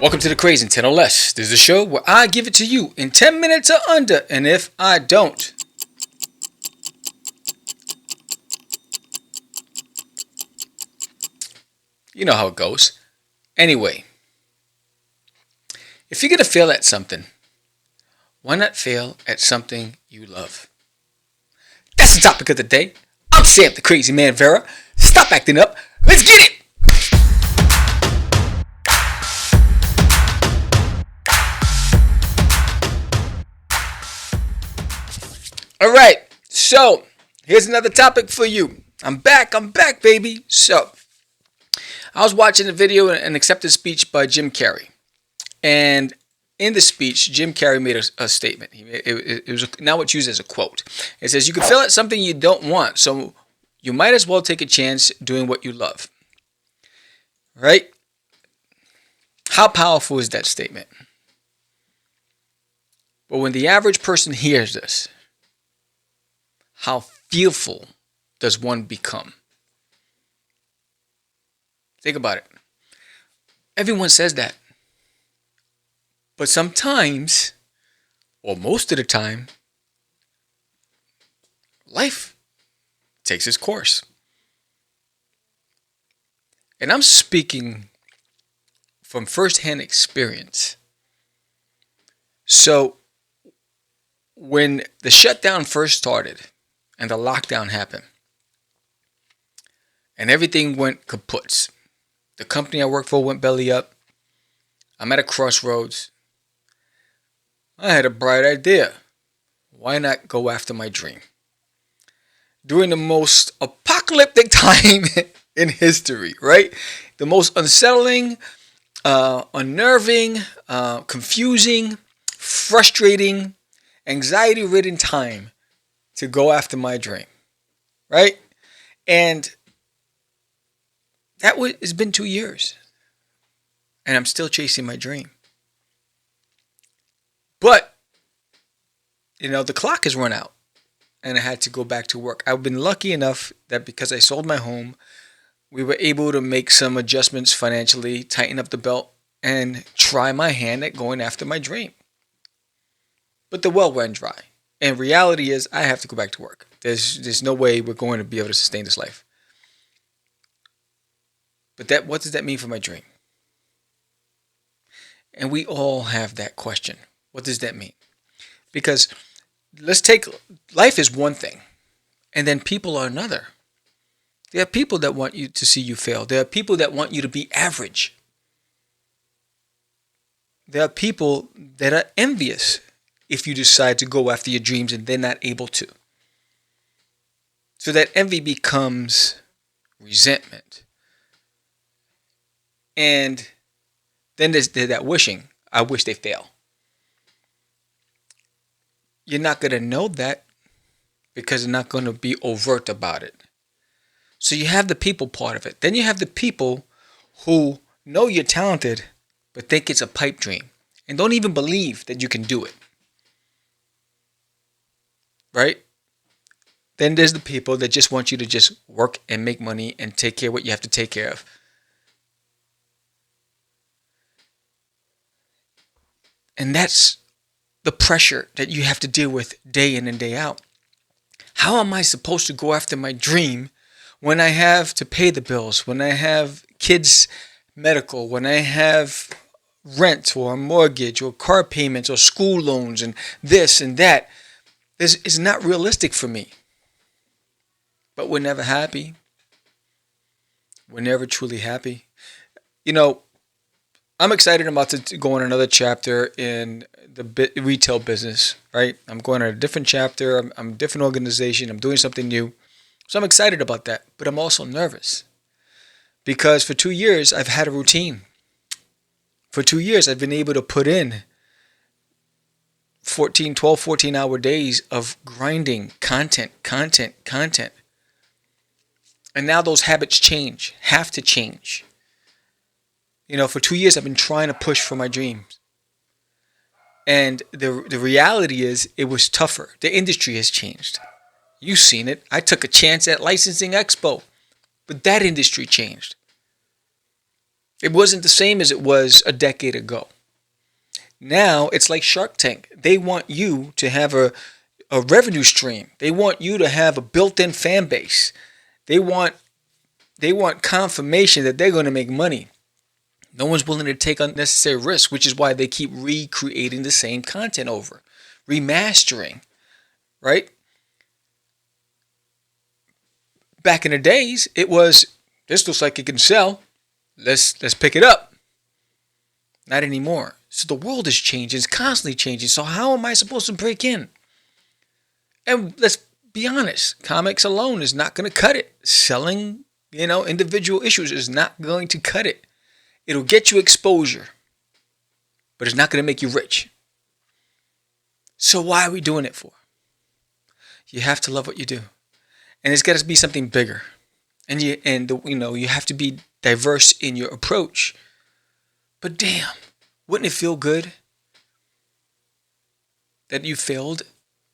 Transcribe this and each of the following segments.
Welcome to the Crazy in 10 or Less. This is a show where I give it to you in 10 minutes or under, and if I don't, you know how it goes. Anyway, if you're going to fail at something, why not fail at something you love? That's the topic of the day. I'm Sam the Crazy Man Vera. Stop acting up. Let's get it! All right, so here's another topic for you. I'm back, baby. So, I was watching a video, an acceptance speech by Jim Carrey. And in the speech, Jim Carrey made a statement. It was now it's used as a quote. It says, "You can fail at something you don't want, so you might as well take a chance doing what you love." Right? How powerful is that statement? But when the average person hears this, how fearful does one become? Think about it. Everyone says that. But sometimes, or most of the time, life takes its course. And I'm speaking from firsthand experience. So, when the shutdown first started and the lockdown happened, and everything went kaput, the company I worked for went belly up. I'm at a crossroads. I had a bright idea. Why not go after my dream? During the most apocalyptic time in history, right? The most unsettling, unnerving, confusing, frustrating, anxiety-ridden time to go after my dream, right? And it's been 2 years, and I'm still chasing my dream. But, the clock has run out, and I had to go back to work. I've been lucky enough that because I sold my home, we were able to make some adjustments financially, tighten up the belt, and try my hand at going after my dream. But the well ran dry. And reality is, I have to go back to work. There's no way we're going to be able to sustain this life. But what does that mean for my dream? And we all have that question. What does that mean? Because life is one thing, and then people are another. There are people that want you to see you fail. There are people that want you to be average. There are people that are envious if you decide to go after your dreams and they're not able to. So that envy becomes resentment. And then there's that wishing. I wish they fail. You're not going to know that because they're not going to be overt about it. So you have the people part of it. Then you have the people who know you're talented but think it's a pipe dream and don't even believe that you can do it. Right? Then there's the people that just want you to just work and make money and take care of what you have to take care of. And that's the pressure that you have to deal with day in and day out. How am I supposed to go after my dream when I have to pay the bills, when I have kids' medical, when I have rent or a mortgage or car payments or school loans and this and that? It's not realistic for me. But we're never happy. We're never truly happy. I'm excited about to go on another chapter in the retail business, right? I'm going on a different chapter. I'm a different organization. I'm doing something new. So I'm excited about that. But I'm also nervous. Because for 2 years, I've had a routine. For 2 years, I've been able to put in 14-hour days of grinding content. And now those habits have to change. For 2 years, I've been trying to push for my dreams. And the reality is, it was tougher. The industry has changed. You've seen it. I took a chance at Licensing Expo, but that industry changed. It wasn't the same as it was a decade ago. Now it's like Shark Tank. They want you to have a revenue stream. They want you to have a built-in fan base. They want confirmation that they're going to make money. No one's willing to take unnecessary risks, which is why they keep recreating the same content over, remastering, right? Back in the days, it was, this looks like it can sell. Let's pick it up. Not anymore. So the world is changing. It's constantly changing. So how am I supposed to break in? And let's be honest, comics alone is not going to cut it. Selling, individual issues is not going to cut it. It'll get you exposure, but it's not going to make you rich. So why are we doing it for? You have to love what you do. And it's got to be something bigger. And you have to be diverse in your approach. But damn, wouldn't it feel good that you failed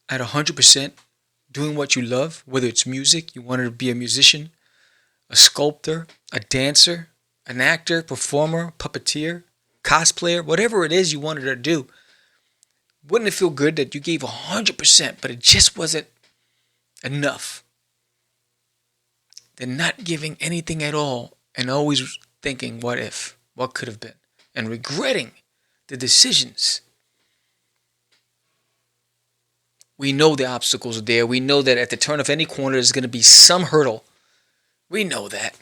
at 100% doing what you love, whether it's music, you wanted to be a musician, a sculptor, a dancer, an actor, performer, puppeteer, cosplayer, whatever it is you wanted to do. Wouldn't it feel good that you gave 100%, but it just wasn't enough? Than not giving anything at all and always thinking, what if, what could have been, and regretting the decisions. We know the obstacles are there. We know that at the turn of any corner, there's going to be some hurdle. We know that.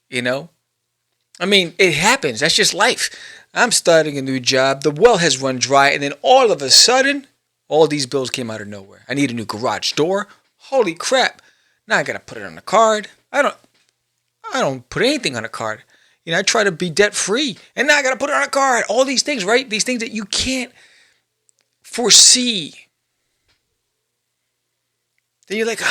It happens. That's just life. I'm starting a new job. The well has run dry. And then all of a sudden, all these bills came out of nowhere. I need a new garage door. Holy crap. Now I got to put it on a card. I don't put anything on a card. I try to be debt free. And now I got to put it on a card. All these things, right? These things that you can't foresee. Then you're like,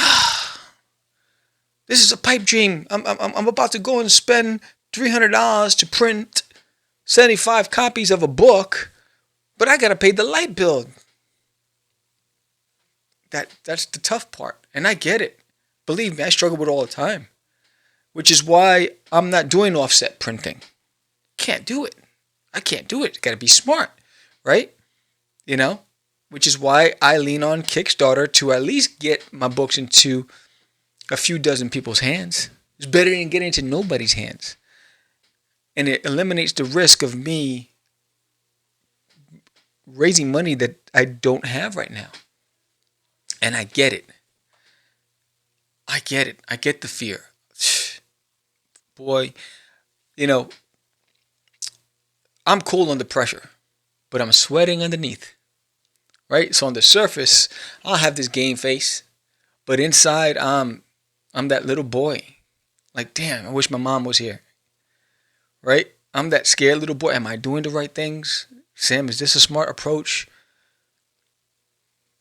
this is a pipe dream. I'm about to go and spend $300 to print 75 copies of a book, but I got to pay the light bill. That's the tough part. And I get it. Believe me, I struggle with it all the time. Which is why I'm not doing offset printing. Can't do it. I can't do it. Got to be smart, right? Which is why I lean on Kickstarter to at least get my books into a few dozen people's hands. It's better than getting into nobody's hands. And it eliminates the risk of me raising money that I don't have right now. And I get it. I get the fear. Boy, I'm cool under pressure, but I'm sweating underneath. Right? So on the surface, I'll have this game face, but inside I'm that little boy. Like, damn, I wish my mom was here. Right? I'm that scared little boy. Am I doing the right things? Sam, is this a smart approach?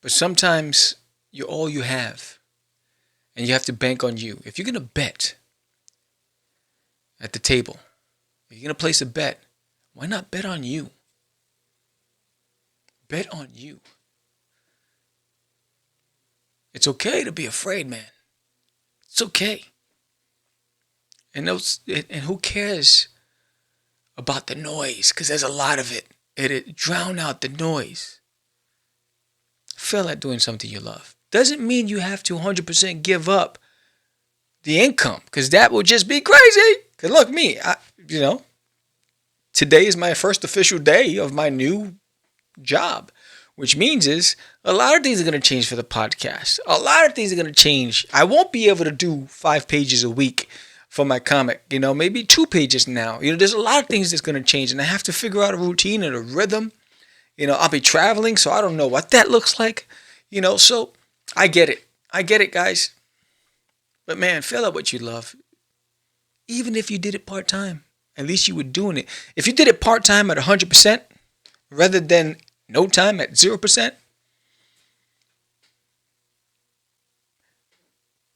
But sometimes you're all you have. And you have to bank on you. If you're going to bet at the table, if you're going to place a bet, why not bet on you? Bet on you. It's okay to be afraid, man. It's okay. And who cares about the noise? Because there's a lot of it. It drown out the noise. Feel like doing something you love. Doesn't mean you have to 100% give up the income, because that would just be crazy. Because look, me, today is my first official day of my new job, which means is a lot of things are going to change for the podcast. A lot of things are going to change. I won't be able to do 5 pages a week for my comic, maybe 2 pages now. There's a lot of things that's going to change, and I have to figure out a routine and a rhythm. I'll be traveling, so I don't know what that looks like. So I get it, guys. But man, feel out what you love. Even if you did it part-time, at least you were doing it. If you did it part-time at 100%, rather than no time at 0%,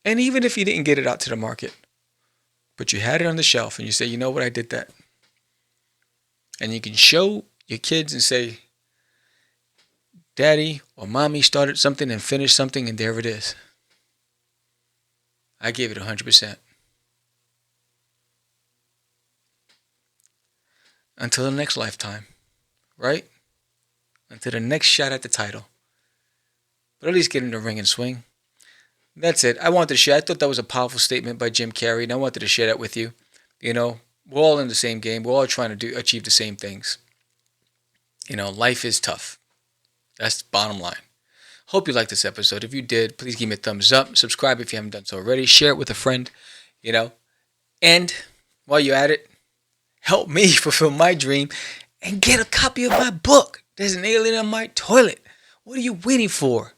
and even if you didn't get it out to the market, but you had it on the shelf and you say, you know what, I did that. And you can show your kids and say, Daddy or Mommy started something and finished something, and there it is. I gave it 100%. Until the next lifetime, right? Until the next shot at the title. But at least get in the ring and swing. That's it. I wanted to share. I thought that was a powerful statement by Jim Carrey, and I wanted to share that with you. You know, we're all in the same game. We're all trying to achieve the same things. You know, life is tough. That's the bottom line. Hope you liked this episode. If you did, please give me a thumbs up. Subscribe if you haven't done so already. Share it with a friend. You know, and while you're at it, help me fulfill my dream and get a copy of my book. There's an alien on my toilet. What are you waiting for?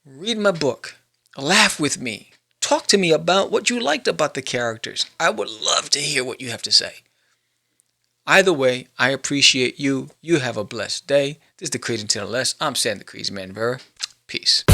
Read my book. Laugh with me. Talk to me about what you liked about the characters. I would love to hear what you have to say. Either way, I appreciate you. You have a blessed day. This is the Crazy to the Less. I'm Sam the Crazy Man Vera. Peace.